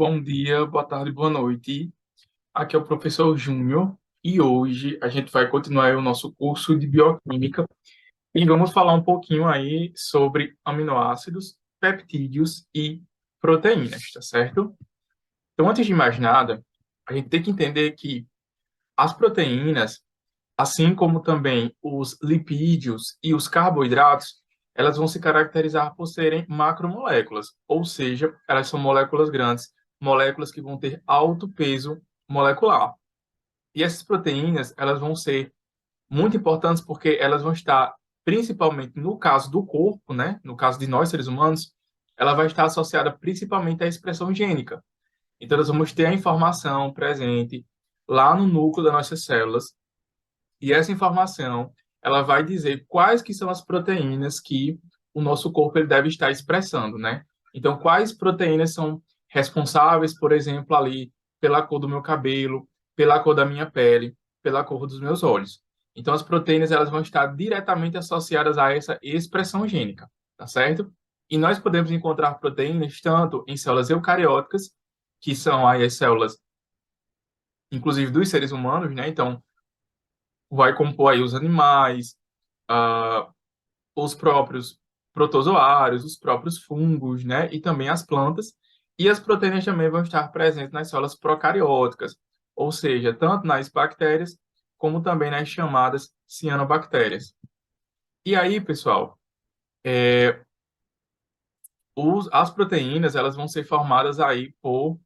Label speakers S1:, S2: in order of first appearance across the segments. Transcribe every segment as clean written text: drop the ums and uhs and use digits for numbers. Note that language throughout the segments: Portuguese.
S1: bom dia, boa tarde, boa noite. Aqui é o professor Júnior e hoje a gente vai continuar o nosso curso de bioquímica e vamos falar um pouquinho aí sobre aminoácidos, peptídeos e proteínas, tá certo? Então, antes de mais nada, a gente tem que entender que as proteínas, assim como também os lipídios e os carboidratos, elas vão se caracterizar por serem macromoléculas, ou seja, elas são moléculas grandes, moléculas que vão ter alto peso molecular. E essas proteínas, elas vão ser muito importantes porque elas vão estar, principalmente no caso do corpo, né, no caso de nós seres humanos, ela vai estar associada principalmente à expressão gênica. Então, nós vamos ter a informação presente lá no núcleo das nossas células, e essa informação, ela vai dizer quais que são as proteínas que o nosso corpo ele deve estar expressando, né? Então, quais proteínas são responsáveis, por exemplo, ali pela cor do meu cabelo, pela cor da minha pele, pela cor dos meus olhos. Então, as proteínas elas vão estar diretamente associadas a essa expressão gênica, tá certo? E nós podemos encontrar proteínas tanto em células eucarióticas, que são aí as células, inclusive dos seres humanos, né? Então, vai compor aí os animais, ah, os próprios protozoários, os próprios fungos, né? E também as plantas. E as proteínas também vão estar presentes nas células procarióticas, ou seja, tanto nas bactérias como também nas chamadas cianobactérias. E aí, pessoal, as proteínas elas vão ser formadas aí por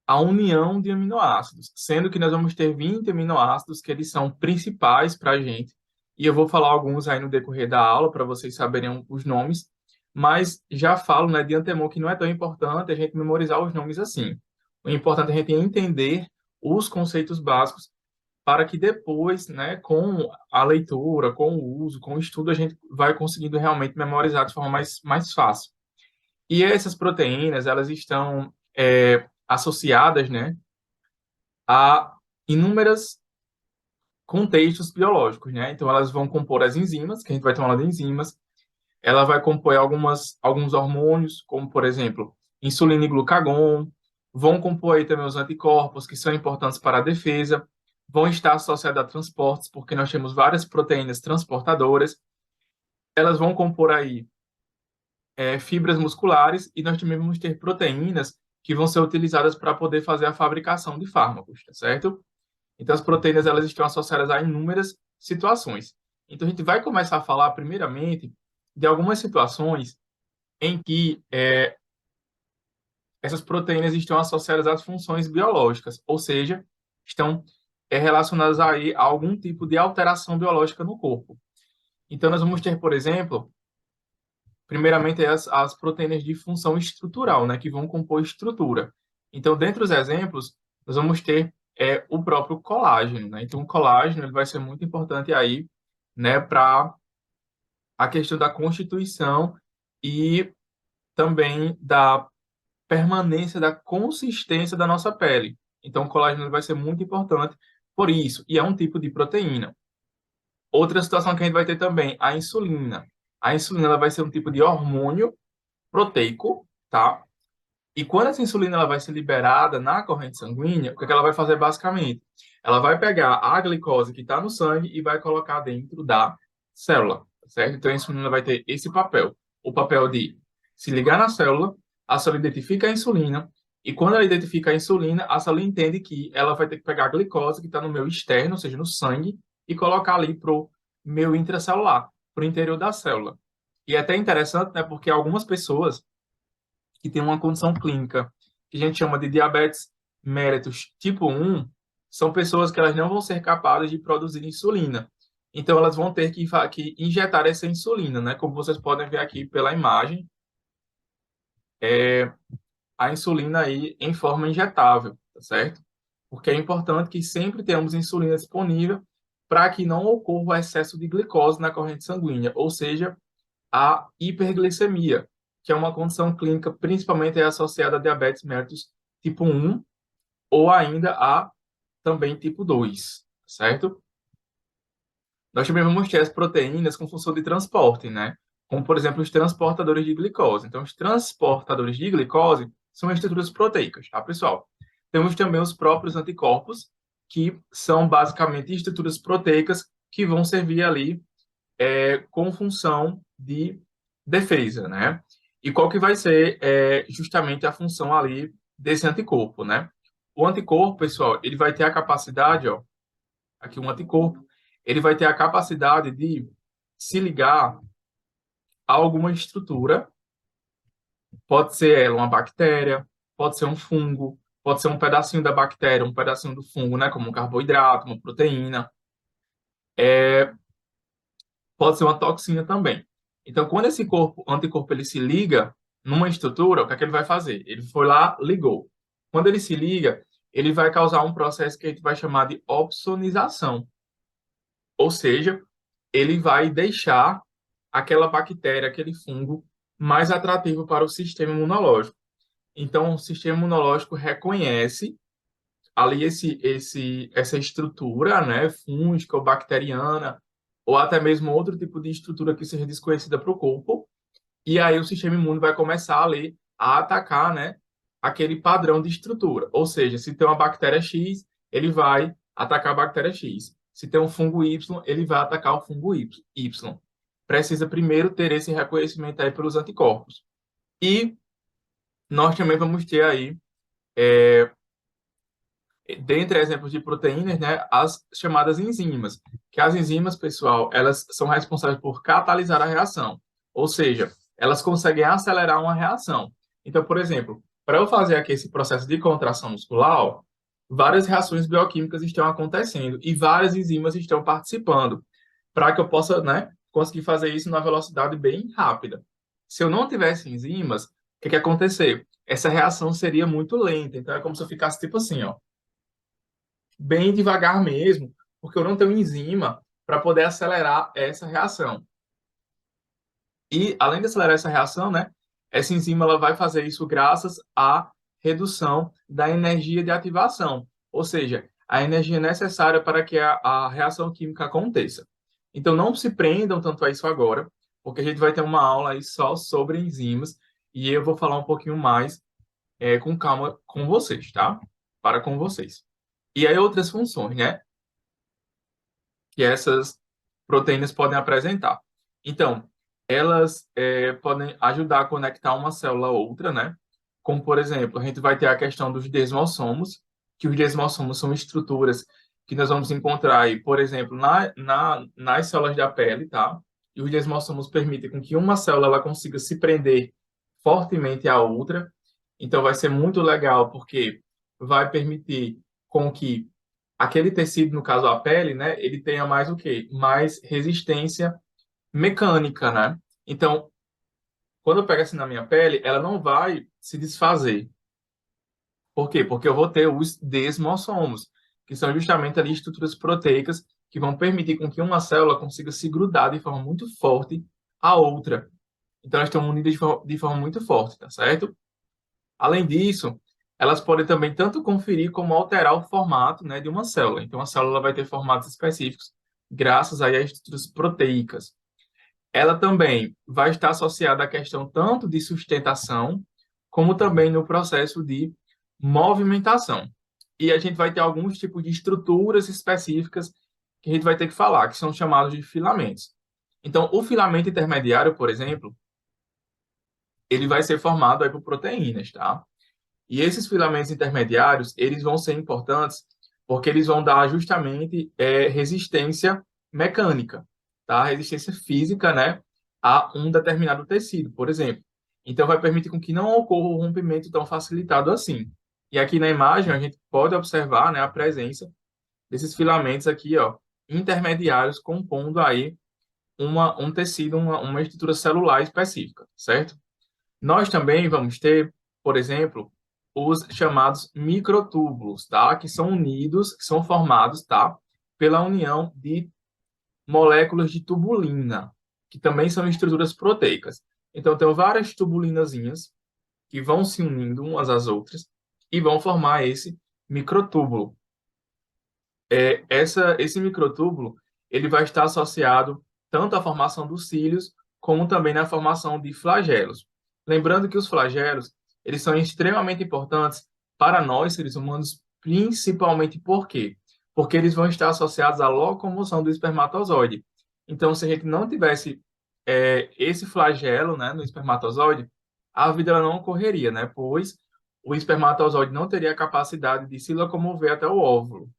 S1: a união de aminoácidos, sendo que nós vamos ter 20 aminoácidos que eles são principais para a gente, e eu vou falar alguns aí no decorrer da aula para vocês saberem os nomes, mas já falo, né, de antemão que não é tão importante a gente memorizar os nomes assim. O importante é a gente entender os conceitos básicos para que depois, né, com a leitura, com o uso, com o estudo, a gente vai conseguindo realmente memorizar de forma mais fácil. E essas proteínas, elas estão associadas, né, a inúmeros contextos biológicos, né? Então, elas vão compor as enzimas, que a gente vai ter uma aula de enzimas, ela vai compor alguns hormônios, como, por exemplo, insulina e glucagon, vão compor aí também os anticorpos, que são importantes para a defesa, vão estar associados a transportes, porque nós temos várias proteínas transportadoras, elas vão compor aí fibras musculares, e nós também vamos ter proteínas que vão ser utilizadas para poder fazer a fabricação de fármacos, tá certo? Então, as proteínas elas estão associadas a inúmeras situações. Então, a gente vai começar a falar, primeiramente, de algumas situações em que essas proteínas estão associadas às funções biológicas, ou seja, estão relacionadas aí a algum tipo de alteração biológica no corpo. Então, nós vamos ter, por exemplo, primeiramente, as proteínas de função estrutural, né, que vão compor estrutura. Então, dentre os exemplos, nós vamos ter o próprio colágeno, né? Então, o colágeno ele vai ser muito importante aí, né, para a questão da constituição e também da permanência da consistência da nossa pele. Então, o colágeno ele vai ser muito importante por isso, e é um tipo de proteína. Outra situação que a gente vai ter também, a insulina. A insulina ela vai ser um tipo de hormônio proteico, tá? E quando essa insulina ela vai ser liberada na corrente sanguínea, o que é que ela vai fazer basicamente? Ela vai pegar a glicose que está no sangue e vai colocar dentro da célula, certo? Então a insulina vai ter esse papel, o papel de se ligar na célula, a célula identifica a insulina, e quando ela identifica a insulina, a célula entende que ela vai ter que pegar a glicose que está no meio externo, ou seja, no sangue, e colocar ali pro meio intracelular, pro interior da célula. E é até interessante, né, porque algumas pessoas que têm uma condição clínica que a gente chama de diabetes mellitus tipo 1, são pessoas que elas não vão ser capazes de produzir insulina. Então, elas vão ter que injetar essa insulina, né? Como vocês podem ver aqui pela imagem, a insulina aí em forma injetável, tá certo? Porque é importante que sempre tenhamos insulina disponível para que não ocorra o excesso de glicose na corrente sanguínea, ou seja, a hiperglicemia, que é uma condição clínica principalmente associada a diabetes mellitus tipo 1 ou ainda a também tipo 2, certo? Nós também vamos ter as proteínas com função de transporte, né? Como, por exemplo, os transportadores de glicose. Então, os transportadores de glicose são estruturas proteicas, tá, pessoal? Temos também os próprios anticorpos, que são basicamente estruturas proteicas que vão servir ali com função de defesa, né? E qual que vai ser justamente a função ali desse anticorpo, né? O anticorpo, pessoal, ele vai ter a capacidade, ó, aqui um anticorpo, ele vai ter a capacidade de se ligar a alguma estrutura, pode ser ela uma bactéria, pode ser um fungo, pode ser um pedacinho da bactéria, um pedacinho do fungo, né, como um carboidrato, uma proteína, pode ser uma toxina também. Então, quando esse anticorpo ele se liga numa estrutura, o que é que ele vai fazer? Ele foi lá, ligou. Quando ele se liga, ele vai causar um processo que a gente vai chamar de opsonização. Ou seja, ele vai deixar aquela bactéria, aquele fungo, mais atrativo para o sistema imunológico. Então, o sistema imunológico reconhece ali essa estrutura, né, fúngica ou bacteriana, ou até mesmo outro tipo de estrutura que seja desconhecida para o corpo, e aí o sistema imune vai começar ali a atacar, né, aquele padrão de estrutura. Ou seja, se tem uma bactéria X, ele vai atacar a bactéria X. Se tem um fungo Y, ele vai atacar o fungo Y. Precisa primeiro ter esse reconhecimento aí pelos anticorpos. E nós também vamos ter aí, dentre exemplos de proteínas, né, as chamadas enzimas. Que as enzimas, pessoal, elas são responsáveis por catalisar a reação. Ou seja, elas conseguem acelerar uma reação. Então, por exemplo, para eu fazer aqui esse processo de contração muscular, ó, várias reações bioquímicas estão acontecendo e várias enzimas estão participando para que eu possa, né, conseguir fazer isso numa velocidade bem rápida. Se eu não tivesse enzimas, o que que ia acontecer? Essa reação seria muito lenta. Então, é como se eu ficasse tipo assim, ó, bem devagar mesmo, porque eu não tenho enzima para poder acelerar essa reação. E, além de acelerar essa reação, né, essa enzima ela vai fazer isso graças à redução da energia de ativação, ou seja, a energia necessária para que a reação química aconteça. Então, não se prendam tanto a isso agora, porque a gente vai ter uma aula aí só sobre enzimas e eu vou falar um pouquinho mais com calma com vocês, tá? Para com vocês. E aí, outras funções, né? Que essas proteínas podem apresentar. Então, elas podem ajudar a conectar uma célula a outra, né? Como, por exemplo, a gente vai ter a questão dos desmossomos, que os desmossomos são estruturas que nós vamos encontrar aí, por exemplo, nas células da pele, tá? E os desmossomos permitem com que uma célula ela consiga se prender fortemente à outra. Então, vai ser muito legal, porque vai permitir com que aquele tecido, no caso a pele, né, ele tenha mais o quê? Mais resistência mecânica, né? Então, quando eu pego assim na minha pele, ela não vai se desfazer. Por quê? Porque eu vou ter os desmossomos, que são justamente ali estruturas proteicas que vão permitir com que uma célula consiga se grudar de forma muito forte à outra. Então, elas estão unidas de forma muito forte, tá certo? Além disso, elas podem também tanto conferir como alterar o formato, né, de uma célula. Então, a célula vai ter formatos específicos graças aí às estruturas proteicas. Ela também vai estar associada à questão tanto de sustentação, como também no processo de movimentação. E a gente vai ter alguns tipos de estruturas específicas que a gente vai ter que falar, que são chamados de filamentos. Então, o filamento intermediário, por exemplo, ele vai ser formado aí por proteínas, tá? E esses filamentos intermediários, eles vão ser importantes porque eles vão dar justamente resistência mecânica, tá? Resistência física, né, a um determinado tecido, por exemplo. Então, vai permitir com que não ocorra o rompimento tão facilitado assim. E aqui na imagem, a gente pode observar, né, a presença desses filamentos aqui, ó, intermediários, compondo aí um tecido, uma estrutura celular específica, certo? Nós também vamos ter, por exemplo, os chamados microtúbulos, tá? Que são unidos, que são formados, tá? Pela união de moléculas de tubulina, que também são estruturas proteicas. Então, tem várias tubulinazinhas que vão se unindo umas às outras e vão formar esse microtúbulo. Esse microtúbulo, ele vai estar associado tanto à formação dos cílios, como também na formação de flagelos. Lembrando que os flagelos, eles são extremamente importantes para nós, seres humanos, principalmente por quê? Porque eles vão estar associados à locomoção do espermatozoide. Então, se a gente não tivesse esse flagelo, né, no espermatozoide, a vida ela não ocorreria, né? Pois o espermatozoide não teria a capacidade de se locomover até o óvulo,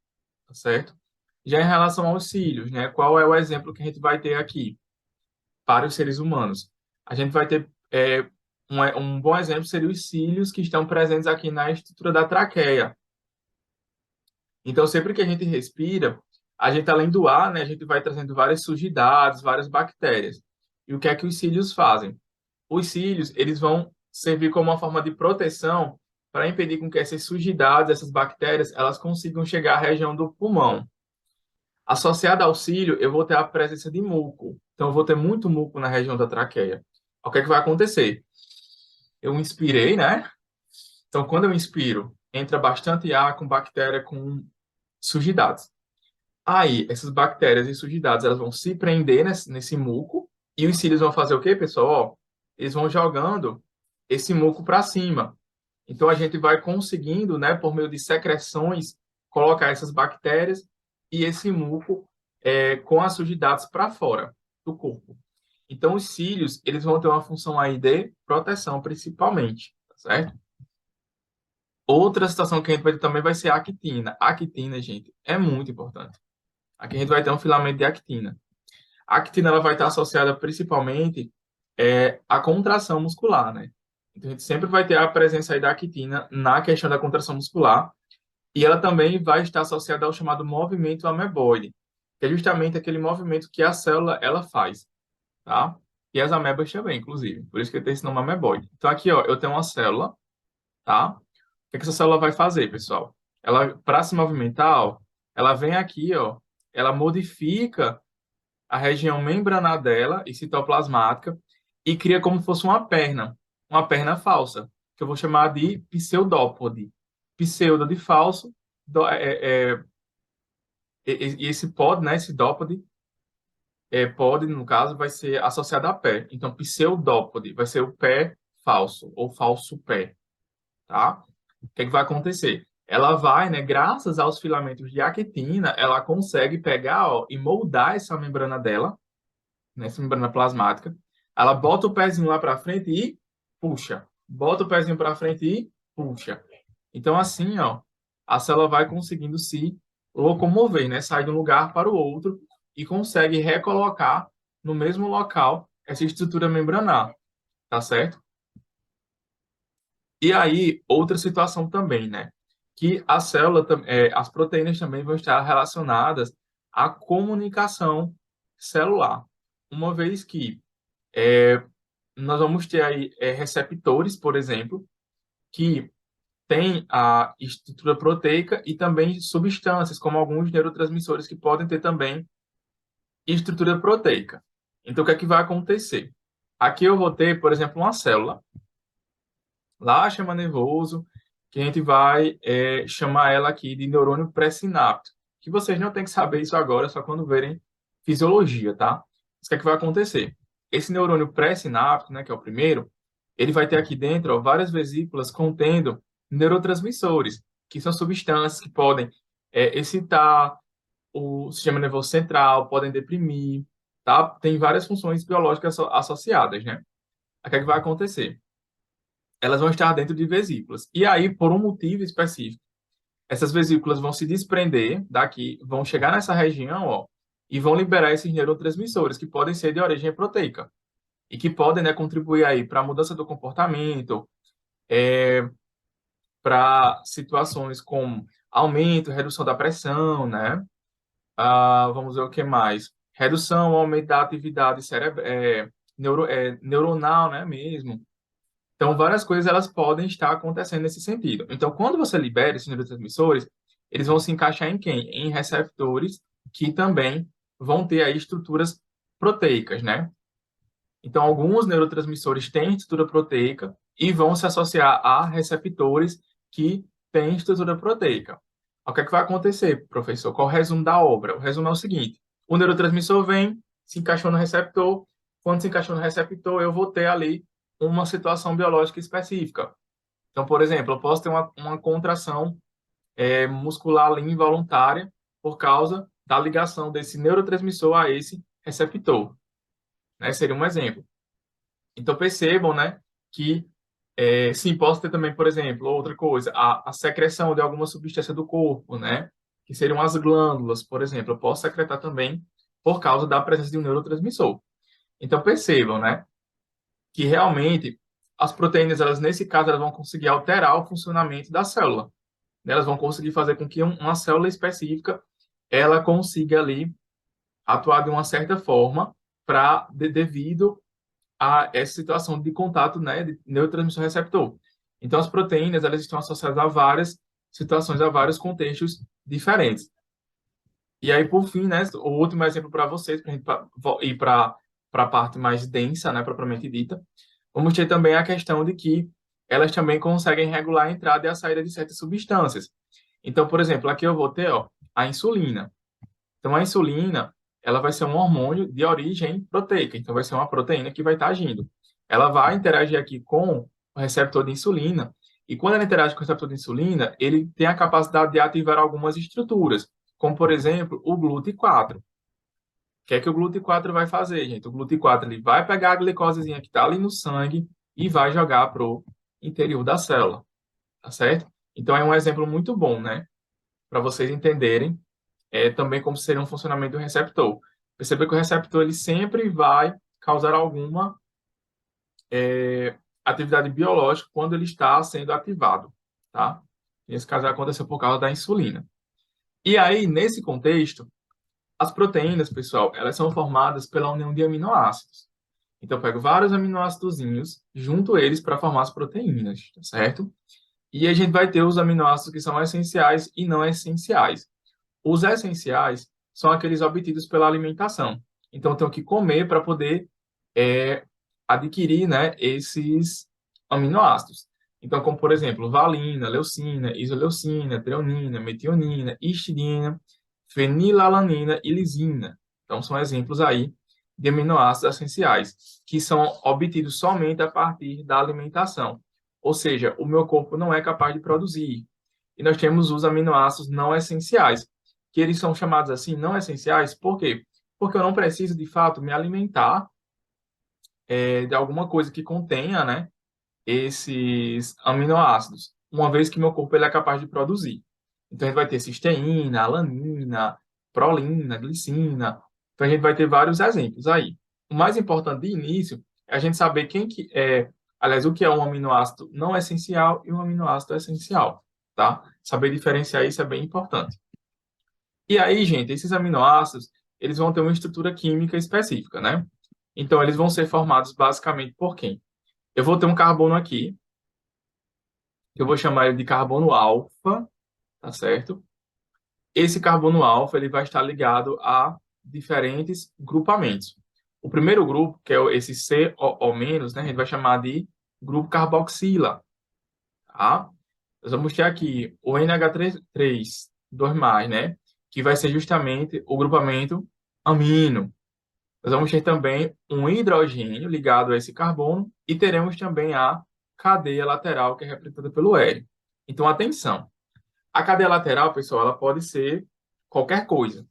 S1: tá certo? Já em relação aos cílios, né? Qual é o exemplo que a gente vai ter aqui para os seres humanos? A gente vai ter um bom exemplo seria os cílios que estão presentes aqui na estrutura da traqueia. Então, sempre que a gente respira, a gente, além do ar, né, a gente vai trazendo várias sujidades, várias bactérias. E o que é que os cílios fazem? Os cílios, eles vão servir como uma forma de proteção para impedir com que essas sujidades, essas bactérias, elas consigam chegar à região do pulmão. Associado ao cílio, eu vou ter a presença de muco. Então, eu vou ter muito muco na região da traqueia. O que é que vai acontecer? Eu inspirei, né? Então, quando eu inspiro, entra bastante ar com bactéria com sujidades. Aí, essas bactérias e sujidades, elas vão se prender nesse muco e os cílios vão fazer o quê, pessoal? Ó, eles vão jogando esse muco para cima. Então, a gente vai conseguindo, né, por meio de secreções, colocar essas bactérias e esse muco com as sujidades para fora do corpo. Então, os cílios, eles vão ter uma função aí de proteção, principalmente, tá certo? Outra situação que a gente vai ter também vai ser a actina. A actina, gente, é muito importante. Aqui a gente vai ter um filamento de actina. A actina ela vai estar associada principalmente à contração muscular, né? Então a gente sempre vai ter a presença aí da actina na questão da contração muscular e ela também vai estar associada ao chamado movimento ameboide, que é justamente aquele movimento que a célula ela faz, tá? E as amebas também, inclusive. Por isso que tem esse nome ameboide. Então aqui, ó, eu tenho uma célula, tá? O que é que essa célula vai fazer, pessoal? Ela, para se movimentar, ó, ela vem aqui, ó, ela modifica a região membranar dela e citoplasmática e cria como se fosse uma perna falsa, que eu vou chamar de pseudópode. Pseudo de falso, e esse pod, né, esse dópode, pod, no caso, vai ser associado a pé. Então, pseudópode vai ser o pé falso, ou falso pé, tá? O que é que vai acontecer? Ela vai, né, graças aos filamentos de actina, ela consegue pegar, ó, e moldar essa membrana dela, nessa membrana plasmática. Ela bota o pezinho lá para frente e puxa. Bota o pezinho para frente e puxa. Então, assim, ó, a célula vai conseguindo se locomover, né? Sai de um lugar para o outro e consegue recolocar no mesmo local essa estrutura membranar, tá certo? E aí, outra situação também, né? Que a célula, as proteínas também vão estar relacionadas à comunicação celular. Uma vez que nós vamos ter aí receptores, por exemplo, que têm a estrutura proteica e também substâncias, como alguns neurotransmissores que podem ter também estrutura proteica. Então, o que é que vai acontecer? Aqui eu vou ter, por exemplo, uma célula, lá chama nervoso, que a gente vai chamar ela aqui de neurônio pré-sináptico, que vocês não têm que saber isso agora, só quando verem fisiologia, tá? O que é que vai acontecer? Esse neurônio pré-sináptico, né, que é o primeiro, ele vai ter aqui dentro, ó, várias vesículas contendo neurotransmissores, que são substâncias que podem excitar o sistema nervoso central, podem deprimir, tá? Tem várias funções biológicas associadas, né? O que é que vai acontecer? Elas vão estar dentro de vesículas. E aí, por um motivo específico, essas vesículas vão se desprender daqui, vão chegar nessa região, ó, e vão liberar esses neurotransmissores, que podem ser de origem proteica, e que podem, né, contribuir aí para a mudança do comportamento, para situações como aumento, redução da pressão, né? Vamos ver o que mais. Redução, aumento da atividade neuronal, né, mesmo. Então, várias coisas elas podem estar acontecendo nesse sentido. Então, quando você libera esses neurotransmissores, eles vão se encaixar em quem? Em receptores que também vão ter aí estruturas proteicas, né? Então, alguns neurotransmissores têm estrutura proteica e vão se associar a receptores que têm estrutura proteica. O que é que vai acontecer, professor? Qual é o resumo da obra? O resumo é o seguinte: o neurotransmissor vem, se encaixou no receptor. Quando se encaixou no receptor, eu vou ter ali uma situação biológica específica. Então, por exemplo, eu posso ter uma contração muscular ali involuntária por causa da ligação desse neurotransmissor a esse receptor, né? Seria um exemplo. Então, percebam, né, que sim, posso ter também, por exemplo, outra coisa, a secreção de alguma substância do corpo, né, que seriam as glândulas, por exemplo, eu posso secretar também por causa da presença de um neurotransmissor. Então, percebam, né, que realmente as proteínas, elas nesse caso, elas vão conseguir alterar o funcionamento da célula. Elas vão conseguir fazer com que uma célula específica ela consiga ali atuar de uma certa forma devido a essa situação de contato, né, de neurotransmissor receptor. Então, as proteínas, elas estão associadas a várias situações, a vários contextos diferentes. E aí, por fim, né, o último exemplo para vocês, para a gente ir para a parte mais densa, né, propriamente dita, vamos ter também a questão de que elas também conseguem regular a entrada e a saída de certas substâncias. Então, por exemplo, aqui eu vou ter, ó, a insulina. Então, a insulina, ela vai ser um hormônio de origem proteica. Então, vai ser uma proteína que vai estar agindo. Ela vai interagir aqui com o receptor de insulina. E quando ela interage com o receptor de insulina, ele tem a capacidade de ativar algumas estruturas, como, por exemplo, o GLUT4. O que é que o GLUT4 vai fazer, gente? O GLUT4 ele vai pegar a glicosezinha que está ali no sangue e vai jogar para o interior da célula, tá certo? Então, é um exemplo muito bom, né? Para vocês entenderem também como seria um funcionamento do receptor. Perceba que o receptor ele sempre vai causar alguma atividade biológica quando ele está sendo ativado, tá? Nesse caso, aconteceu por causa da insulina. E aí, nesse contexto, as proteínas, pessoal, elas são formadas pela união de aminoácidos. Então, eu pego vários aminoácidozinhos, junto eles para formar as proteínas, tá certo? E a gente vai ter os aminoácidos que são essenciais e não essenciais. Os essenciais são aqueles obtidos pela alimentação. Então, eu tenho que comer para poder adquirir, né, esses aminoácidos. Então, como por exemplo, valina, leucina, isoleucina, treonina, metionina, histidina, fenilalanina e lisina. Então, são exemplos aí de aminoácidos essenciais, que são obtidos somente a partir da alimentação. Ou seja, o meu corpo não é capaz de produzir. E nós temos os aminoácidos não essenciais, que eles são chamados assim não essenciais, por quê? Porque eu não preciso, de fato, me alimentar de alguma coisa que contenha, né, esses aminoácidos, uma vez que meu corpo ele é capaz de produzir. Então, a gente vai ter cisteína, alanina, prolina, glicina. Então, a gente vai ter vários exemplos aí. O mais importante de início é a gente saber quem que é, aliás, o que é um aminoácido não essencial e um aminoácido essencial, tá? Saber diferenciar isso é bem importante. E aí, gente, esses aminoácidos, eles vão ter uma estrutura química específica, né? Então, eles vão ser formados basicamente por quem? Eu vou ter um carbono aqui, que eu vou chamar ele de carbono alfa, tá certo? Esse carbono alfa, ele vai estar ligado a diferentes grupamentos. O primeiro grupo, que é esse COO-, né? A gente vai chamar de grupo carboxila, tá? Nós vamos ter aqui o NH3, 2+, né? Que vai ser justamente o grupamento amino. Nós vamos ter também um hidrogênio ligado a esse carbono e teremos também a cadeia lateral, que é representada pelo hélio. Então, atenção. A cadeia lateral, pessoal, ela pode ser qualquer coisa,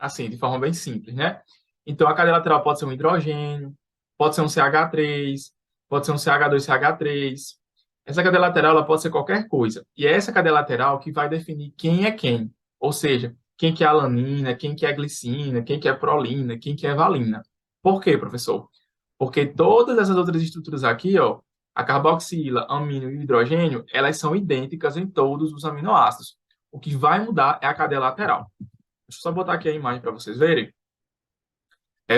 S1: assim, de forma bem simples, né? Então, a cadeia lateral pode ser um hidrogênio, pode ser um CH3, pode ser um CH2CH3. Essa cadeia lateral ela pode ser qualquer coisa. E é essa cadeia lateral que vai definir quem é quem. Ou seja, quem que é alanina, quem que é glicina, quem que é prolina, quem que é valina. Por quê, professor? Porque todas essas outras estruturas aqui, ó, a carboxila, amino e hidrogênio, elas são idênticas em todos os aminoácidos. O que vai mudar é a cadeia lateral. Deixa eu só botar aqui a imagem para vocês verem.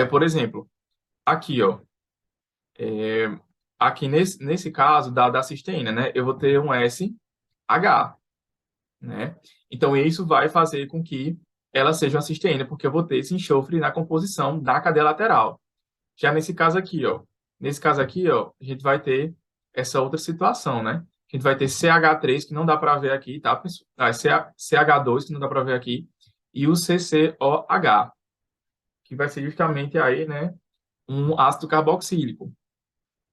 S1: Por exemplo, aqui, ó, aqui nesse caso da cisteína, né, eu vou ter um SH, né? Então, isso vai fazer com que ela seja uma cisteína, porque eu vou ter esse enxofre na composição da cadeia lateral. Já nesse caso aqui, ó, a gente vai ter essa outra situação, né? A gente vai ter CH3, que não dá para ver aqui, tá, pessoal? CH2, que não dá para ver aqui, e o CCOH, que vai ser justamente aí, né, um ácido carboxílico.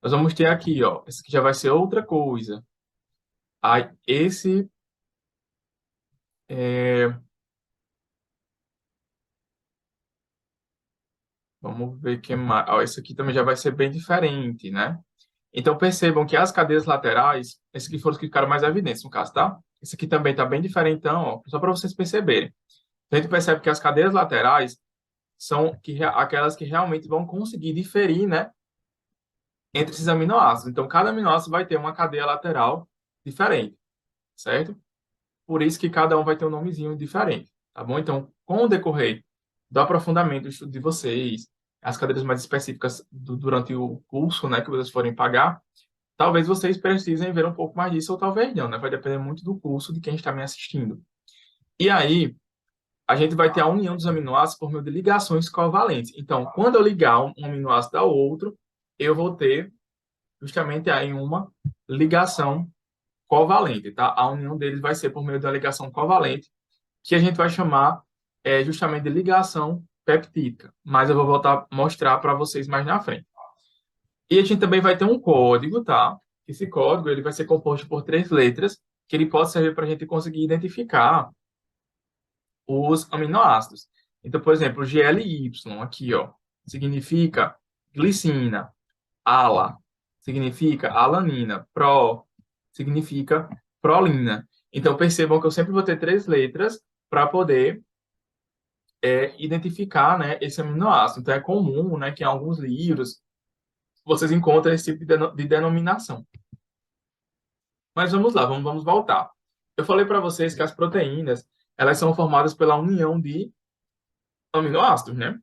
S1: Nós vamos ter aqui, ó, esse aqui já vai ser outra coisa. Aí, esse, é, vamos ver que mais. Ó, esse aqui também já vai ser bem diferente, né? Então, percebam que as cadeias laterais, esses aqui foram os que ficaram mais evidentes no caso, tá? Esse aqui também está bem diferente, então, ó, só para vocês perceberem. A gente percebe que as cadeias laterais são aquelas que realmente vão conseguir diferir, né, entre esses aminoácidos. Então, cada aminoácido vai ter uma cadeia lateral diferente, certo? Por isso que cada um vai ter um nomezinho diferente, tá bom? Então, com o decorrer do aprofundamento do estudo de vocês, as cadeiras mais específicas durante o curso, né, que vocês forem pagar, talvez vocês precisem ver um pouco mais disso ou talvez não, né? Vai depender muito do curso de quem está me assistindo. E aí, a gente vai ter a união dos aminoácidos por meio de ligações covalentes. Então, quando eu ligar um aminoácido ao outro, eu vou ter justamente aí uma ligação covalente, tá? A união deles vai ser por meio da ligação covalente, que a gente vai chamar justamente de ligação peptídica. Mas eu vou voltar a mostrar para vocês mais na frente. E a gente também vai ter um código, tá? Esse código ele vai ser composto por 3 letras, que ele pode servir para a gente conseguir identificar os aminoácidos. Então, por exemplo, GLY, aqui, ó, significa glicina, ALA, significa alanina, PRO, significa prolina. Então, percebam que eu sempre vou ter 3 letras para poder identificar, né, esse aminoácido. Então, é comum, né, que em alguns livros vocês encontram esse tipo de denominação. Mas vamos lá, vamos voltar. Eu falei para vocês que as proteínas, elas são formadas pela união de aminoácidos, né?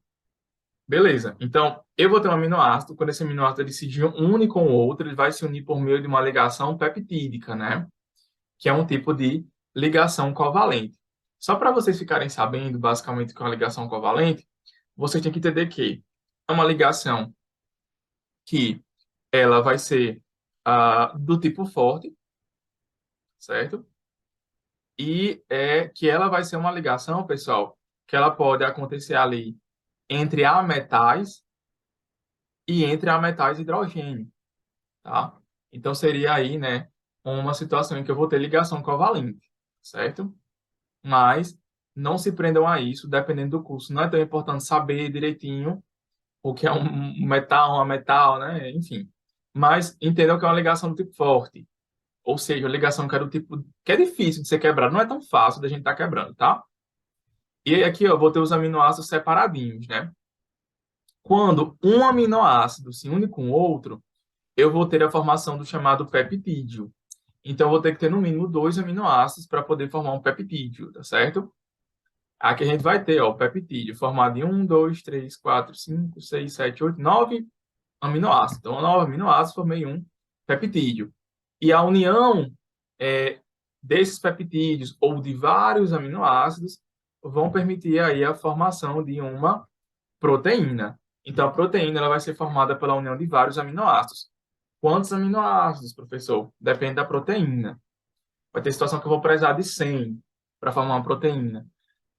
S1: Beleza. Então, eu vou ter um aminoácido, quando esse aminoácido ele se une com o outro, ele vai se unir por meio de uma ligação peptídica, né? Que é um tipo de ligação covalente. Só para vocês ficarem sabendo, basicamente, o que é uma ligação covalente, vocês têm que entender que é uma ligação que ela vai ser do tipo forte, certo? E que ela vai ser uma ligação, pessoal, que ela pode acontecer ali entre ametais e entre ametais e hidrogênio, tá? Então seria aí, né, uma situação em que eu vou ter ligação covalente, certo? Mas não se prendam a isso, dependendo do curso. Não é tão importante saber direitinho o que é um metal, uma metal, né? Enfim. Mas entendam que é uma ligação do tipo forte. Ou seja, a ligação que é do tipo que é difícil de ser quebrada, não é tão fácil da gente estar quebrando, tá? E aqui, ó, eu vou ter os aminoácidos separadinhos, né? Quando um aminoácido se une com outro, eu vou ter a formação do chamado peptídeo. Então, eu vou ter que ter no mínimo 2 aminoácidos para poder formar um peptídeo, tá certo? Aqui a gente vai ter, ó, o peptídeo formado em 1, 2, 3, 4, 5, 6, 7, 8, 9 aminoácidos. Então, 9 aminoácidos formei um peptídeo. E a união é, desses peptídeos ou de vários aminoácidos vão permitir aí a formação de uma proteína. Então, a proteína ela vai ser formada pela união de vários aminoácidos. Quantos aminoácidos, professor? Depende da proteína. Vai ter situação que eu vou precisar de 100 para formar uma proteína.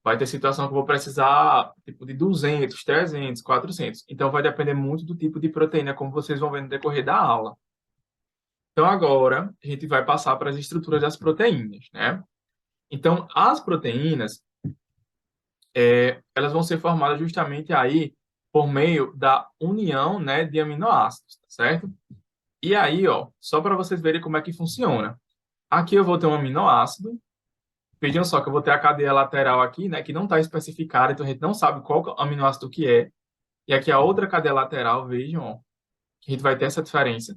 S1: Vai ter situação que eu vou precisar tipo de 200, 300, 400. Então, vai depender muito do tipo de proteína, como vocês vão ver no decorrer da aula. Então, agora, a gente vai passar para as estruturas das proteínas, né? Então, as proteínas, elas vão ser formadas justamente aí por meio da união, né, de aminoácidos, tá certo? E aí, ó, só para vocês verem como é que funciona. Aqui eu vou ter um aminoácido. Vejam só que eu vou ter a cadeia lateral aqui, né, que não está especificada, então a gente não sabe qual aminoácido que é. E aqui a outra cadeia lateral, vejam, ó, que a gente vai ter essa diferença.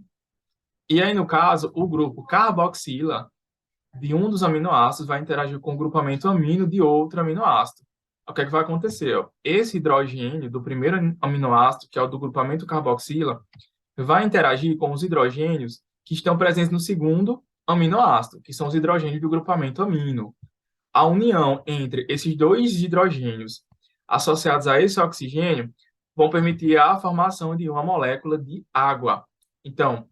S1: E aí, no caso, o grupo carboxila de um dos aminoácidos vai interagir com o grupamento amino de outro aminoácido. O que é que vai acontecer? Ó? Esse hidrogênio do primeiro aminoácido, que é o do grupamento carboxila, vai interagir com os hidrogênios que estão presentes no segundo aminoácido, que são os hidrogênios do grupamento amino. A união entre esses dois hidrogênios associados a esse oxigênio vão permitir a formação de uma molécula de água. Então,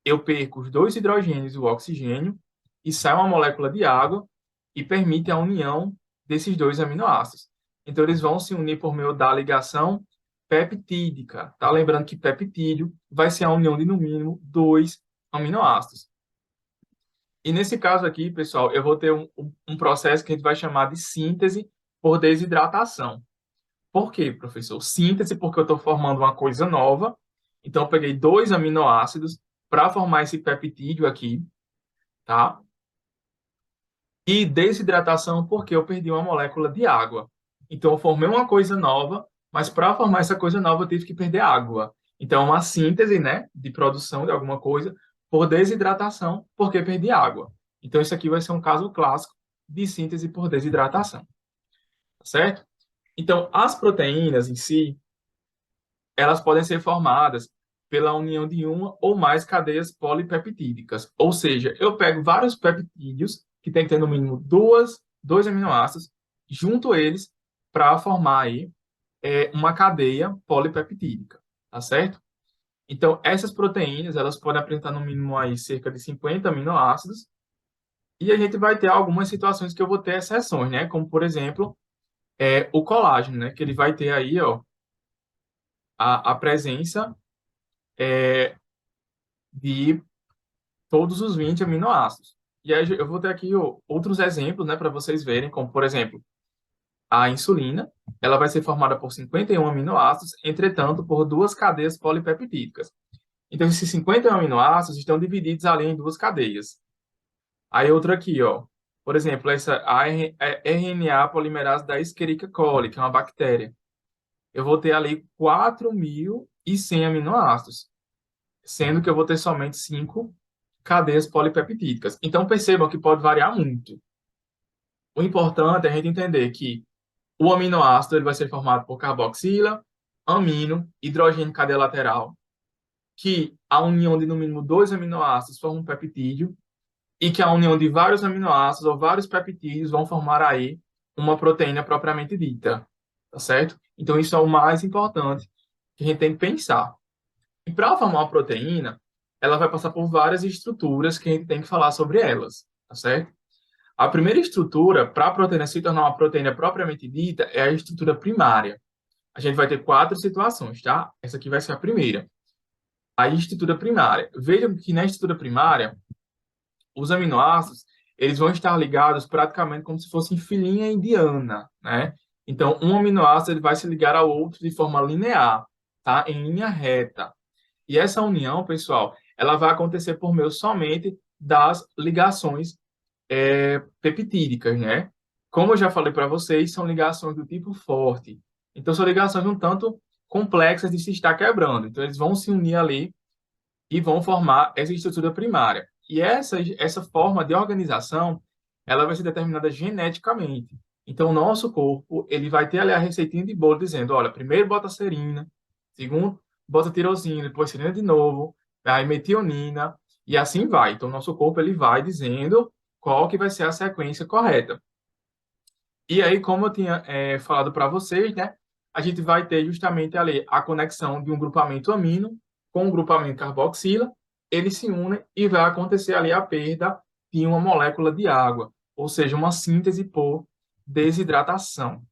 S1: eu perco os 2 hidrogênios e o oxigênio e sai uma molécula de água e permite a união desses 2 aminoácidos. Então, eles vão se unir por meio da ligação peptídica. Tá? Lembrando que peptídeo vai ser a união de, no mínimo, 2 aminoácidos. E nesse caso aqui, pessoal, eu vou ter um processo que a gente vai chamar de síntese por desidratação. Por quê, professor? Síntese porque eu estou formando uma coisa nova. Então, eu peguei dois aminoácidos para formar esse peptídeo aqui, tá? E desidratação porque eu perdi uma molécula de água. Então, eu formei uma coisa nova, mas para formar essa coisa nova, eu tive que perder água. Então, uma síntese, né, de produção de alguma coisa por desidratação porque perdi água. Então, isso aqui vai ser um caso clássico de síntese por desidratação, tá certo? Então, as proteínas em si, elas podem ser formadas pela união de uma ou mais cadeias polipeptídicas. Ou seja, eu pego vários peptídeos que tem que ter no mínimo dois aminoácidos, junto eles para formar aí uma cadeia polipeptídica, tá certo? Então, essas proteínas, elas podem apresentar no mínimo aí cerca de 50 aminoácidos, e a gente vai ter algumas situações que eu vou ter exceções, né? Como, por exemplo, o colágeno, né? Que ele vai ter aí, ó, a presença de todos os 20 aminoácidos. E aí eu vou ter aqui outros exemplos, né, para vocês verem, como, por exemplo, a insulina, ela vai ser formada por 51 aminoácidos, entretanto, por duas cadeias polipeptídicas. Então, esses 51 aminoácidos estão divididos ali em duas cadeias. Aí outra aqui, ó. Por exemplo, essa RNA polimerase da Escherichia coli, que é uma bactéria. Eu vou ter ali 4.100 aminoácidos, sendo que eu vou ter somente 5 cadeias polipeptídicas. Então, percebam que pode variar muito. O importante é a gente entender que o aminoácido ele vai ser formado por carboxila, amino, hidrogênio cadeia lateral, que a união de no mínimo dois aminoácidos forma um peptídeo, e que a união de vários aminoácidos ou vários peptídeos vão formar aí uma proteína propriamente dita, tá certo? Então, isso é o mais importante que a gente tem que pensar. E para formar uma proteína, ela vai passar por várias estruturas que a gente tem que falar sobre elas, tá certo? A primeira estrutura para a proteína se tornar uma proteína propriamente dita é a estrutura primária. A gente vai ter quatro situações, tá? Essa aqui vai ser a primeira. A estrutura primária. Vejam que na estrutura primária, os aminoácidos, eles vão estar ligados praticamente como se fossem filinha indiana, né? Então, um aminoácido ele vai se ligar ao outro de forma linear, tá? Em linha reta. E essa união, pessoal, ela vai acontecer por meio somente das ligações peptídicas, né? Como eu já falei para vocês, são ligações do tipo forte. Então, são ligações um tanto complexas de se estar quebrando. Então, eles vão se unir ali e vão formar essa estrutura primária. E essa forma de organização, ela vai ser determinada geneticamente. Então, o nosso corpo, ele vai ter ali a receitinha de bolo dizendo, olha, primeiro bota serina, segundo bota tirosina, depois serina de novo, aí metionina, e assim vai. Então, o nosso corpo, ele vai dizendo qual que vai ser a sequência correta. E aí, como eu tinha falado para vocês, né, a gente vai ter justamente ali a conexão de um grupamento amino com um grupamento carboxila, eles se unem e vai acontecer ali a perda de uma molécula de água, ou seja, uma síntese por desidratação.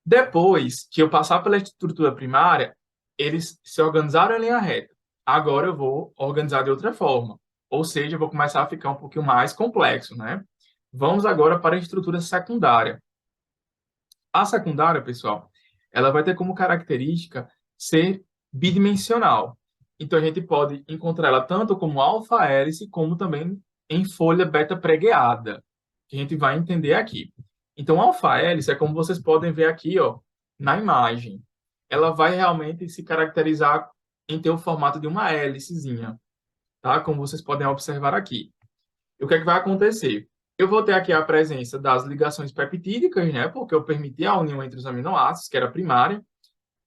S1: Depois que eu passar pela estrutura primária, eles se organizaram em linha reta. Agora eu vou organizar de outra forma, ou seja, eu vou começar a ficar um pouquinho mais complexo, né? Vamos agora para a estrutura secundária. A secundária, pessoal, ela vai ter como característica ser bidimensional. Então, a gente pode encontrar ela tanto como alfa-hélice, como também em folha beta-pregueada, que a gente vai entender aqui. Então, alfa-hélice é como vocês podem ver aqui, ó, na imagem. Ela vai realmente se caracterizar em ter o formato de uma hélicezinha, tá? Como vocês podem observar aqui. E o que é que vai acontecer? Eu vou ter aqui a presença das ligações peptídicas, né? Porque eu permiti a união entre os aminoácidos, que era primária.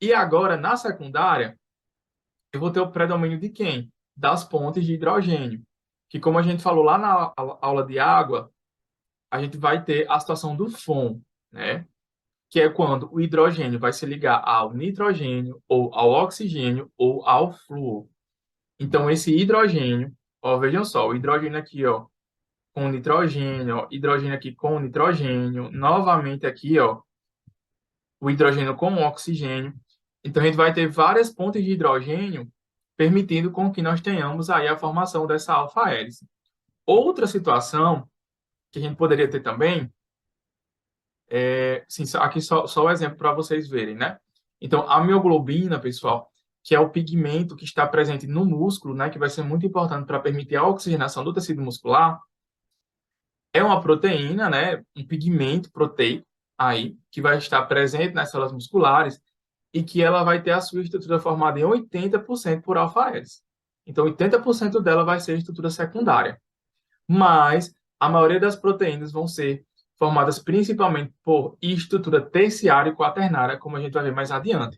S1: E agora, na secundária, eu vou ter o predomínio de quem? Das pontes de hidrogênio. Que, como a gente falou lá na aula de água, a gente vai ter a situação do FON, né? Que é quando o hidrogênio vai se ligar ao nitrogênio, ou ao oxigênio, ou ao flúor. Então, esse hidrogênio, ó, vejam só, o hidrogênio aqui, ó, com nitrogênio, ó, hidrogênio aqui com nitrogênio, novamente aqui, ó, o hidrogênio com o oxigênio. Então, a gente vai ter várias pontes de hidrogênio, permitindo com que nós tenhamos aí a formação dessa alfa-hélice. Outra situação que a gente poderia ter também, sim, aqui só o exemplo para vocês verem, né? Então, a mioglobina, pessoal, que é o pigmento que está presente no músculo, né, que vai ser muito importante para permitir a oxigenação do tecido muscular, é uma proteína, né, um pigmento proteico aí, que vai estar presente nas células musculares e que ela vai ter a sua estrutura formada em 80% por alfa-hélice. Então, 80% dela vai ser estrutura secundária. Mas a maioria das proteínas vão ser formadas principalmente por estrutura terciária e quaternária, como a gente vai ver mais adiante.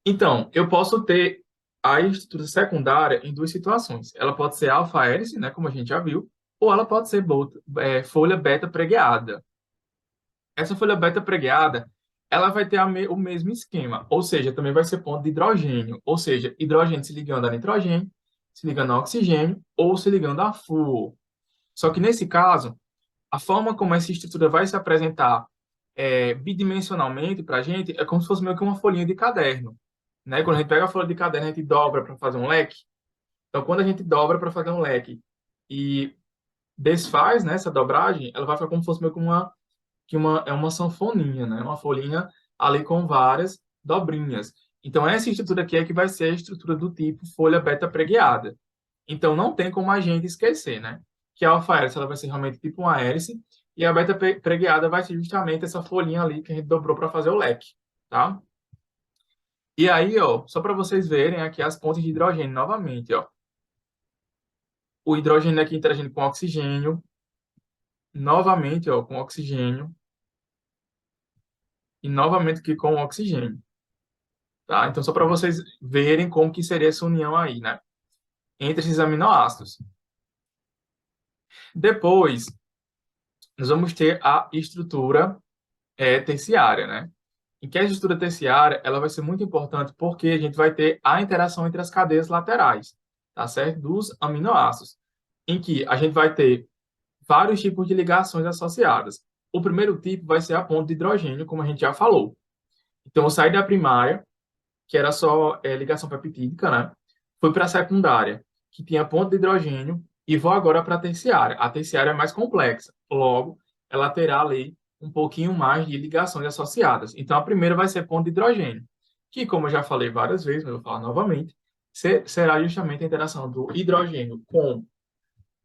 S1: Então, eu posso ter a estrutura secundária em duas situações. Ela pode ser alfa-hélice, né, como a gente já viu, ou ela pode ser folha beta pregueada. Essa folha beta pregueada, ela vai ter o mesmo esquema, ou seja, também vai ser ponto de hidrogênio, ou seja, hidrogênio se ligando a nitrogênio, se ligando a oxigênio ou se ligando a flúor. Só que nesse caso, a forma como essa estrutura vai se apresentar bidimensionalmente para a gente é como se fosse meio que uma folhinha de caderno, né? Quando a gente pega a folha de caderno, a gente dobra para fazer um leque. Então, quando a gente dobra para fazer um leque e desfaz, né, essa dobragem, ela vai ficar como se fosse meio que uma sanfoninha, né? Uma folhinha ali com várias dobrinhas. Então, essa estrutura aqui é que vai ser a estrutura do tipo folha beta pregueada. Então, não tem como a gente esquecer, né? Que a alfa-hélice ela vai ser realmente tipo uma hélice e a beta pregueada vai ser justamente essa folhinha ali que a gente dobrou para fazer o leque, tá? E aí, ó, só para vocês verem aqui as pontes de hidrogênio novamente, ó. O hidrogênio aqui interagindo com oxigênio, novamente, ó, com oxigênio e novamente aqui com oxigênio, tá? Então, só para vocês verem como que seria essa união aí, né? Entre esses aminoácidos. Depois, nós vamos ter a estrutura terciária, né? Em que a estrutura terciária, ela vai ser muito importante porque a gente vai ter a interação entre as cadeias laterais, tá certo? Dos aminoácidos, em que a gente vai ter vários tipos de ligações associadas. O primeiro tipo vai ser a ponte de hidrogênio, como a gente já falou. Então, eu saí da primária, que era só ligação peptídica, né? Fui para a secundária, que tinha ponte de hidrogênio, e vou agora para a terciária. A terciária é mais complexa, logo, ela terá ali um pouquinho mais de ligações associadas. Então, a primeira vai ser ponte de hidrogênio, que, como eu já falei várias vezes, mas eu vou falar novamente, será justamente a interação do hidrogênio com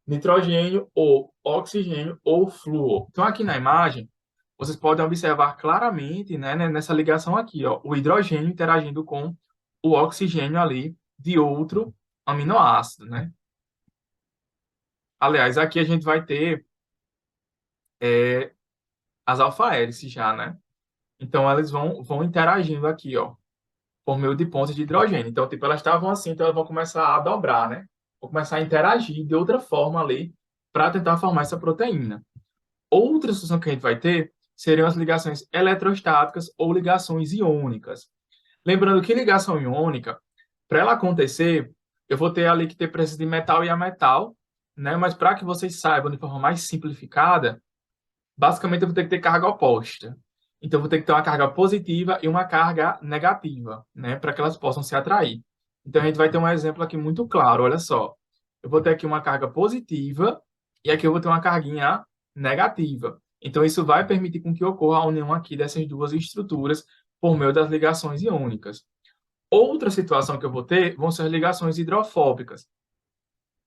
S1: nitrogênio ou oxigênio ou flúor. Então, aqui na imagem, vocês podem observar claramente, né, nessa ligação aqui, ó, o hidrogênio interagindo com o oxigênio ali de outro aminoácido, né? Aliás, aqui a gente vai ter as alfa-hélices já, né? Então, elas vão interagindo aqui, ó, por meio de pontes de hidrogênio. Então, tipo, elas estavam assim, então elas vão começar a dobrar, né? Vão começar a interagir de outra forma ali para tentar formar essa proteína. Outra solução que a gente vai ter seriam as ligações eletrostáticas ou ligações iônicas. Lembrando que ligação iônica, para ela acontecer, eu vou ter ali que ter presença de metal e ametal, né? Mas para que vocês saibam de forma mais simplificada, basicamente eu vou ter que ter carga oposta. Então, eu vou ter que ter uma carga positiva e uma carga negativa, né? Para que elas possam se atrair. Então, a gente vai ter um exemplo aqui muito claro, olha só. Eu vou ter aqui uma carga positiva e aqui eu vou ter uma carguinha negativa. Então, isso vai permitir com que ocorra a união aqui dessas duas estruturas por meio das ligações iônicas. Outra situação que eu vou ter vão ser as ligações hidrofóbicas,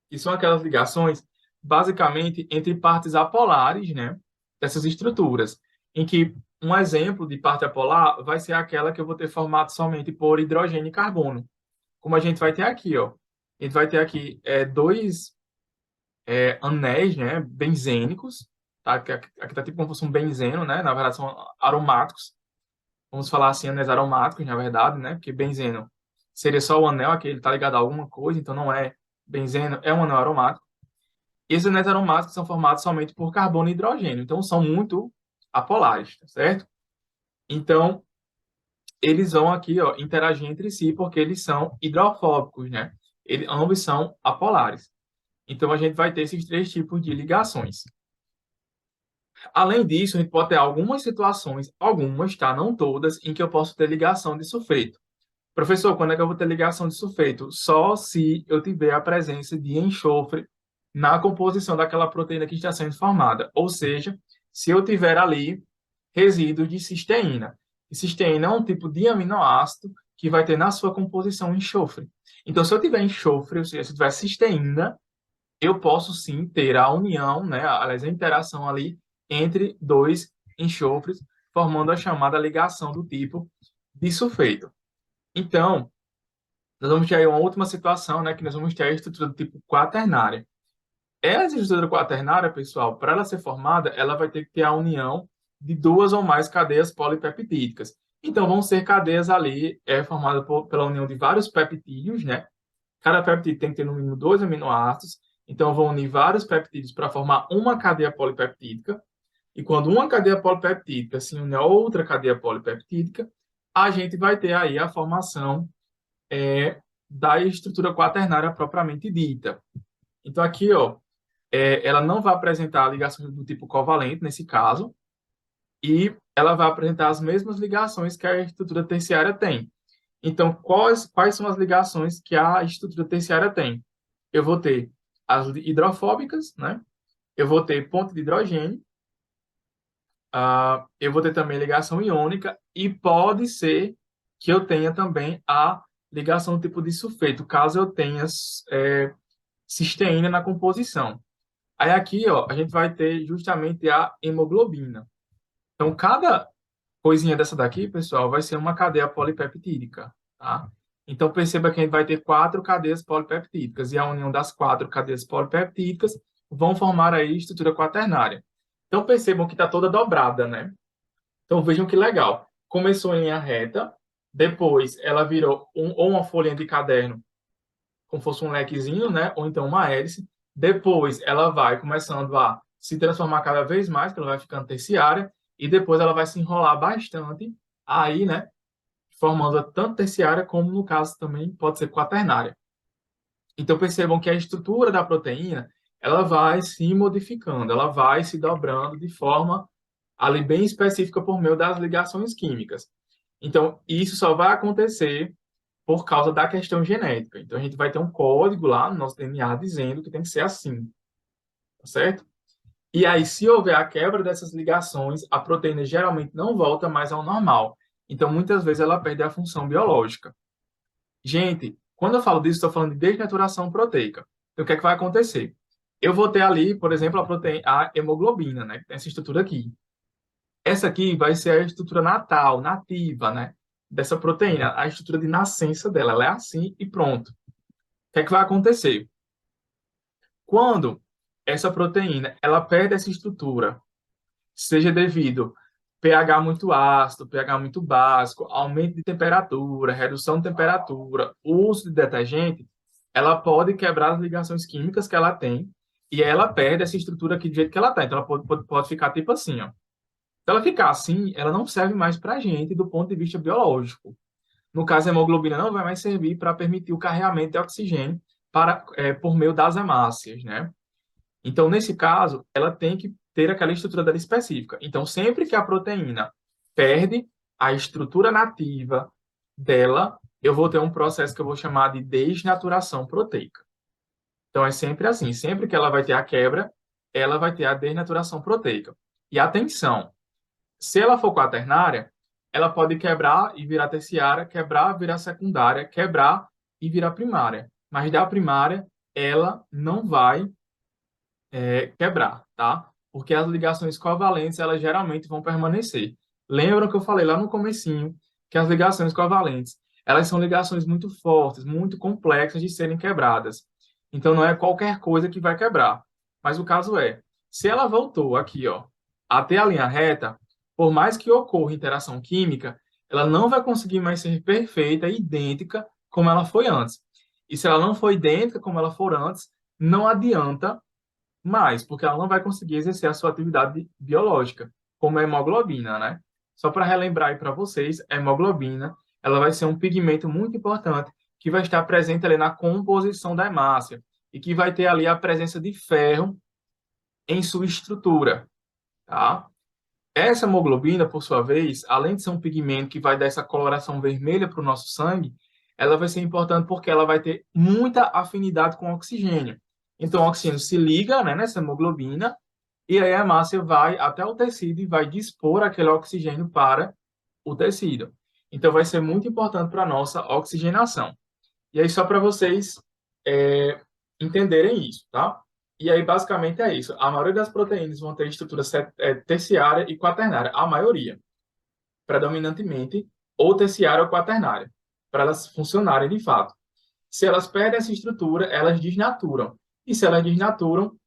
S1: que são aquelas ligações basicamente entre partes apolares, né, dessas estruturas, em que um exemplo de parte apolar vai ser aquela que eu vou ter formado somente por hidrogênio e carbono, como a gente vai ter aqui, ó. A gente vai ter aqui dois anéis, né, benzênicos, tá? Aqui tá tipo como se fosse um benzeno, né? Na verdade são aromáticos. Vamos falar assim, anéis aromáticos, na verdade, né? Porque benzeno seria só o anel, aqui ele tá ligado a alguma coisa, então não é benzeno, é um anel aromático. Esses anéis aromáticos são formados somente por carbono e hidrogênio, então são muito apolares, tá certo? Então, eles vão aqui, ó, interagir entre si porque eles são hidrofóbicos, né? Ambos são apolares. Então, a gente vai ter esses três tipos de ligações. Além disso, a gente pode ter algumas situações, algumas, tá? Não todas, em que eu posso ter ligação de sulfeto. Professor, quando é que eu vou ter ligação de sulfeto? Só se eu tiver a presença de enxofre na composição daquela proteína que está sendo formada. Ou seja, se eu tiver ali resíduos de cisteína. E cisteína é um tipo de aminoácido que vai ter na sua composição enxofre. Então, se eu tiver enxofre, ou seja, se eu tiver cisteína, eu posso sim ter a união, né, aliás, a interação ali entre dois enxofres, formando a chamada ligação do tipo disulfeto. Então, nós vamos ter aí uma última situação, né, que nós vamos ter a estrutura do tipo quaternária. Essa estrutura quaternária, pessoal, para ela ser formada, ela vai ter que ter a união de duas ou mais cadeias polipeptídicas. Então, vão ser cadeias ali formadas pela união de vários peptídeos, né? Cada peptídeo tem que ter no mínimo dois aminoácidos. Então, vão unir vários peptídeos para formar uma cadeia polipeptídica. E quando uma cadeia polipeptídica se une a outra cadeia polipeptídica, a gente vai ter aí a formação da estrutura quaternária propriamente dita. Então, aqui, ó, ela não vai apresentar ligações do tipo covalente, nesse caso, e ela vai apresentar as mesmas ligações que a estrutura terciária tem. Então, quais são as ligações que a estrutura terciária tem? Eu vou ter as hidrofóbicas, né? Eu vou ter ponto de hidrogênio, eu vou ter também ligação iônica, e pode ser que eu tenha também a ligação do tipo de sulfeto, caso eu tenha cisteína na composição. Aí aqui, ó, a gente vai ter justamente a hemoglobina. Então, cada coisinha dessa daqui, pessoal, vai ser uma cadeia polipeptídica, tá? Então, perceba que a gente vai ter quatro cadeias polipeptídicas, e a união das quatro cadeias polipeptídicas vão formar aí a estrutura quaternária. Então, percebam que está toda dobrada, né? Então, vejam que legal. Começou em linha reta, depois ela virou ou uma folhinha de caderno, como fosse um lequezinho, né? Ou então uma hélice. Depois ela vai começando a se transformar cada vez mais, que ela vai ficando terciária, e depois ela vai se enrolar bastante, aí, né? Formando tanto terciária como, no caso, também pode ser quaternária. Então percebam que a estrutura da proteína, ela vai se modificando, ela vai se dobrando de forma ali bem específica por meio das ligações químicas. Então, isso só vai acontecer por causa da questão genética. Então, a gente vai ter um código lá no nosso DNA dizendo que tem que ser assim, tá certo? E aí, se houver a quebra dessas ligações, a proteína geralmente não volta mais ao normal. Então, muitas vezes ela perde a função biológica. Gente, quando eu falo disso, estou falando de desnaturação proteica. Então, o que é que vai acontecer? Eu vou ter ali, por exemplo, a hemoglobina, né? Que tem essa estrutura aqui. Essa aqui vai ser a estrutura natal, nativa, né? Dessa proteína, a estrutura de nascença dela. Ela é assim e pronto. O que é que vai acontecer? Quando essa proteína ela perde essa estrutura, seja devido pH muito ácido, pH muito básico, aumento de temperatura, redução de temperatura, uso de detergente, ela pode quebrar as ligações químicas que ela tem e ela perde essa estrutura aqui do jeito que ela está. Então, ela pode ficar tipo assim, ó. Se ela ficar assim, ela não serve mais para a gente do ponto de vista biológico. No caso, a hemoglobina não vai mais servir para permitir o carregamento de oxigênio por meio das hemácias, né? Então, nesse caso, ela tem que ter aquela estrutura dela específica. Então, sempre que a proteína perde a estrutura nativa dela, eu vou ter um processo que eu vou chamar de desnaturação proteica. Então, é sempre assim. Sempre que ela vai ter a quebra, ela vai ter a desnaturação proteica. E atenção, se ela for quaternária, ela pode quebrar e virar terciária, quebrar, virar secundária, quebrar e virar primária. Mas da primária, ela não vai quebrar, tá? Porque as ligações covalentes, elas geralmente vão permanecer. Lembram que eu falei lá no comecinho que as ligações covalentes, elas são ligações muito fortes, muito complexas de serem quebradas. Então, não é qualquer coisa que vai quebrar. Mas o caso é, se ela voltou aqui, ó, até a linha reta, por mais que ocorra interação química, ela não vai conseguir mais ser perfeita e idêntica como ela foi antes. E se ela não for idêntica como ela for antes, não adianta mais, porque ela não vai conseguir exercer a sua atividade biológica, como a hemoglobina, né? Só para relembrar aí para vocês, a hemoglobina, ela vai ser um pigmento muito importante que vai estar presente ali na composição da hemácia e que vai ter ali a presença de ferro em sua estrutura, tá? Essa hemoglobina, por sua vez, além de ser um pigmento que vai dar essa coloração vermelha para o nosso sangue, ela vai ser importante porque ela vai ter muita afinidade com o oxigênio. Então, o oxigênio se liga, né, nessa hemoglobina, e aí a hemácia vai até o tecido e vai dispor aquele oxigênio para o tecido. Então, vai ser muito importante para a nossa oxigenação. E aí, só para vocês é, entenderem isso, tá? E aí, basicamente, é isso. A maioria das proteínas vão ter estrutura terciária e quaternária. A maioria, predominantemente, ou terciária ou quaternária, para elas funcionarem de fato. Se elas perdem essa estrutura, elas desnaturam. E se elas desnaturam,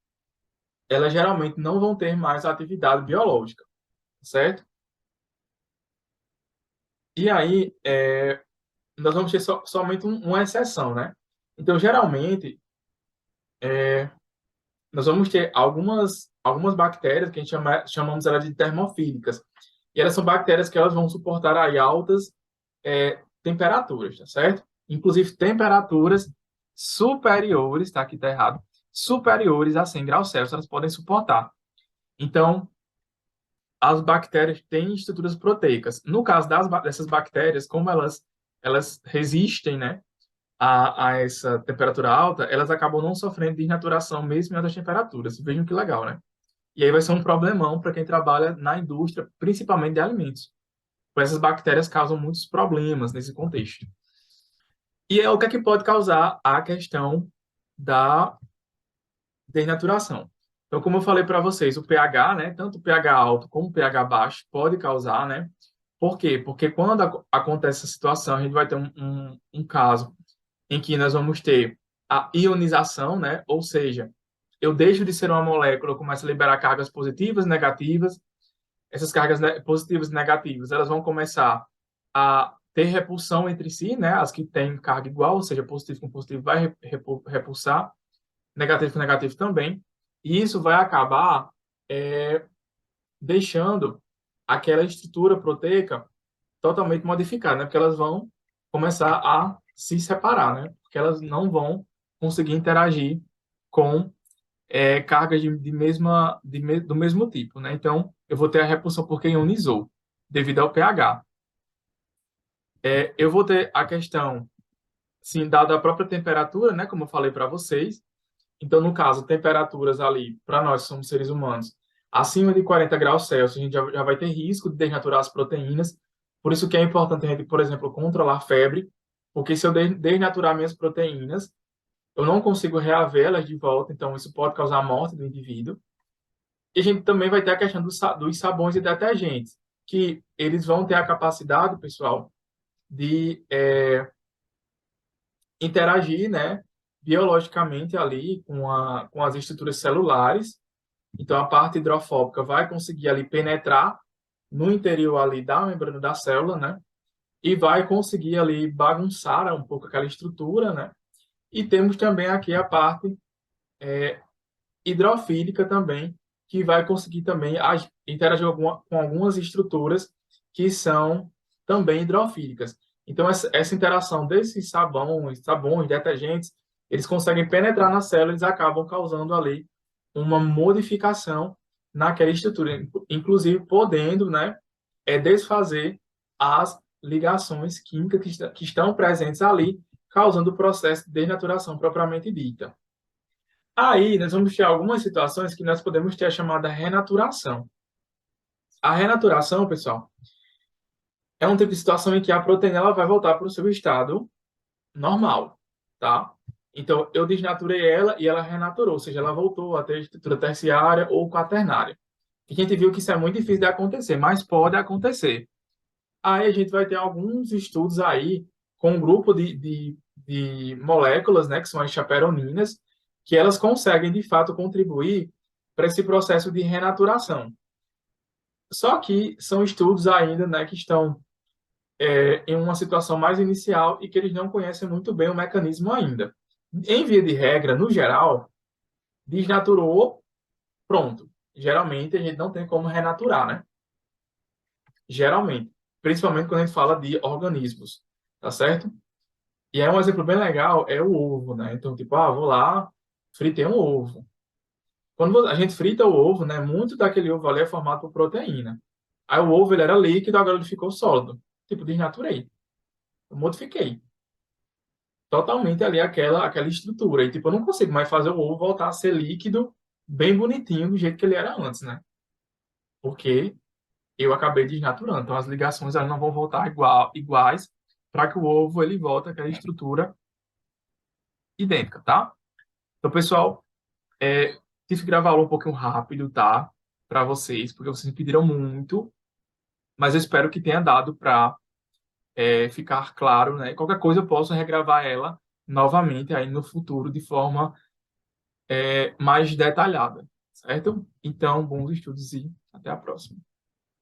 S1: elas geralmente não vão ter mais atividade biológica, certo? E aí, nós vamos ter somente uma exceção, né? Então, geralmente, nós vamos ter algumas bactérias que a gente chamamos elas de termofílicas. E elas são bactérias que elas vão suportar aí altas temperaturas, tá certo? Inclusive temperaturas superiores, tá? Aqui tá errado. Superiores a 100 graus Celsius, elas podem suportar. Então, as bactérias têm estruturas proteicas. No caso dessas bactérias, como elas resistem, né, a essa temperatura alta, elas acabam não sofrendo desnaturação mesmo em altas temperaturas. Vejam que legal, né? E aí vai ser um problemão para quem trabalha na indústria, principalmente de alimentos. Pois essas bactérias causam muitos problemas nesse contexto. E é o que é que pode causar a questão da desnaturação. Então, como eu falei para vocês, o pH, né, tanto o pH alto como o pH baixo, pode causar, né? Por quê? Porque quando acontece essa situação, a gente vai ter um caso em que nós vamos ter a ionização, né? Ou seja, eu deixo de ser uma molécula, eu começo a liberar cargas positivas, negativas. Essas cargas positivas e negativas, elas vão começar a ter repulsão entre si, né? As que têm carga igual, ou seja, positivo com positivo vai repulsar, negativo com negativo também. E isso vai acabar é, deixando aquela estrutura proteica totalmente modificada, né? Porque elas vão começar a se separar, né? Porque elas não vão conseguir interagir com cargas do mesmo tipo, né? Então, eu vou ter a repulsão porque ionizou, devido ao pH. Eu vou ter a questão, sim, dada a própria temperatura, né? Como eu falei para vocês. Então, no caso, temperaturas ali, para nós, somos seres humanos, acima de 40 graus Celsius, a gente já vai ter risco de desnaturar as proteínas. Por isso que é importante a gente, por exemplo, controlar a febre, porque se eu desnaturar minhas proteínas, eu não consigo reavê-las de volta, então isso pode causar a morte do indivíduo. E a gente também vai ter a questão dos sabões e detergentes, que eles vão ter a capacidade, pessoal, de interagir, né, biologicamente ali com as estruturas celulares. Então, a parte hidrofóbica vai conseguir ali penetrar no interior ali da membrana da célula, né, e vai conseguir ali bagunçar um pouco aquela estrutura, né. E temos também aqui a parte hidrofílica também, que vai conseguir também interagir com algumas estruturas que são também hidrofílicas. Então, essa interação desses sabões, detergentes, eles conseguem penetrar na célula, eles acabam causando ali uma modificação naquela estrutura, inclusive podendo, né, desfazer as ligações químicas que estão presentes ali, causando o processo de desnaturação propriamente dita. Aí, nós vamos ter algumas situações que nós podemos ter a chamada renaturação. A renaturação, pessoal, é um tipo de situação em que a proteína ela vai voltar para o seu estado normal, tá? Então, eu desnaturei ela e ela renaturou, ou seja, ela voltou a ter estrutura terciária ou quaternária. E a gente viu que isso é muito difícil de acontecer, mas pode acontecer. Aí a gente vai ter alguns estudos aí com um grupo de moléculas, né, que são as chaperoninas, que elas conseguem, de fato, contribuir para esse processo de renaturação. Só que são estudos ainda, né, que estão em uma situação mais inicial e que eles não conhecem muito bem o mecanismo ainda. Em via de regra, no geral, desnaturou, pronto. Geralmente a gente não tem como renaturar, né? Geralmente. Principalmente quando a gente fala de organismos, tá certo? E é um exemplo bem legal, é o ovo, né? Então, tipo, vou lá, fritei um ovo. Quando a gente frita o ovo, né, muito daquele ovo ali é formado por proteína. Aí o ovo ele era líquido, agora ele ficou sólido. Tipo, desnaturei. Eu modifiquei. totalmente ali aquela estrutura. E, tipo, eu não consigo mais fazer o ovo voltar a ser líquido, bem bonitinho, do jeito que ele era antes, né? Porque eu acabei desnaturando. Então, as ligações elas não vão voltar iguais para que o ovo ele volte àquela estrutura idêntica, tá? Então, pessoal, tive que gravar um pouquinho rápido, tá? Para vocês, porque vocês me pediram muito, mas eu espero que tenha dado para ficar claro, né? Qualquer coisa eu posso regravar ela novamente aí no futuro de forma mais detalhada, certo? Então, bons estudos e até a próxima.